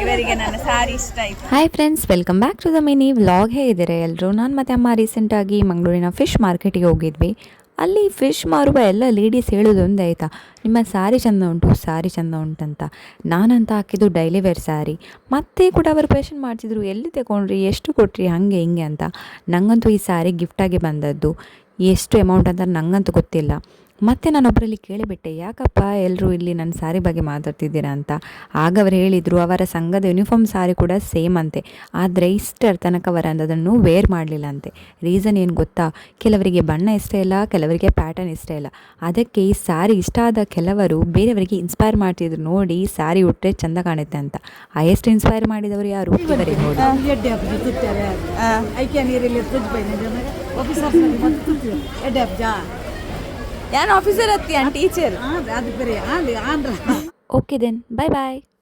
ಇವರಿಗೆ ನನ್ನ ಸಾರಿ ಇಷ್ಟ ಆಯಿತು. Hi friends, welcome back to the mini vlog. ಹೇಗಿದ್ದಾರೆ ಎಲ್ಲರೂ? ನಾನು ಮತ್ತು ಅಮ್ಮ ರೀಸೆಂಟಾಗಿ ಮಂಗಳೂರಿನ ಫಿಶ್ ಮಾರ್ಕೆಟಿಗೆ ಹೋಗಿದ್ವಿ. ಅಲ್ಲಿ ಫಿಶ್ ಮಾರುವ ಎಲ್ಲ ಲೇಡೀಸ್ ಹೇಳೋದು ಒಂದೇ ಆಯಿತಾ, ನಿಮ್ಮ ಸ್ಯಾರಿ ಚೆಂದ ಉಂಟು, ಸ್ಯಾರಿ ಚೆಂದ ಉಂಟಂತ. ನಾನಂತ ಹಾಕಿದ್ದು ಡೈಲಿ ವೇರ್ ಸ್ಯಾರಿ. ಮತ್ತೆ ಕೂಡ ಅವರು ಕ್ವೆಶನ್ ಮಾಡ್ತಿದ್ರು, ಎಲ್ಲಿ ತಗೊಂಡ್ರಿ, ಎಷ್ಟು ಕೊಟ್ರಿ, ಹಾಗೆ ಹಿಂಗೆ ಅಂತ. ನನಗಂತೂ ಈ ಸ್ಯಾರಿ ಗಿಫ್ಟಾಗಿ ಬಂದದ್ದು. ಎಷ್ಟು ಅಮೌಂಟ್ ಅಂತ ನನಗಂತೂ ಗೊತ್ತಿಲ್ಲ. ಮತ್ತು ನಾನೊಬ್ಬರಲ್ಲಿ ಕೇಳಿಬಿಟ್ಟೆ, ಯಾಕಪ್ಪ ಎಲ್ಲರೂ ಇಲ್ಲಿ ನನ್ನ ಸ್ಯಾರಿ ಬಗ್ಗೆ ಮಾತಾಡ್ತಿದ್ದೀರಾ ಅಂತ. ಆಗ ಅವರು ಹೇಳಿದರು, ಅವರ ಸಂಘದ ಯೂನಿಫಾರ್ಮ್ ಸ್ಯಾರಿ ಕೂಡ ಸೇಮ್ ಅಂತೆ, ಆದರೆ ಇಷ್ಟರ ತನಕ ಅವರು ಅದನ್ನು ವೇರ್ ಮಾಡಲಿಲ್ಲ ಅಂತೆ. ರೀಸನ್ ಏನು ಗೊತ್ತಾ? ಕೆಲವರಿಗೆ ಬಣ್ಣ ಇಷ್ಟ ಇಲ್ಲ, ಕೆಲವರಿಗೆ ಪ್ಯಾಟರ್ನ್ ಇಷ್ಟ ಇಲ್ಲ. ಅದಕ್ಕೆ ಈ ಸ್ಯಾರಿ ಇಷ್ಟ ಆದ ಕೆಲವರು ಬೇರೆಯವರಿಗೆ ಇನ್ಸ್ಪೈರ್ ಮಾಡ್ತಿದ್ರು, ನೋಡಿ ಸ್ಯಾರಿ ಉಟ್ಟರೆ ಚೆಂದ ಕಾಣುತ್ತೆ ಅಂತ. ಹೈಯೆಸ್ಟ್ ಇನ್ಸ್ಪೈರ್ ಮಾಡಿದವರು ಯಾರು? ಇವರೇ ನೋಡಿ. ಯಾನ್ ಆಫೀಸರ್ ಹತ್ತಿ ಟೀಚರ್. ಓಕೆ ದೆನ್, ಬಾಯ್ ಬಾಯ್.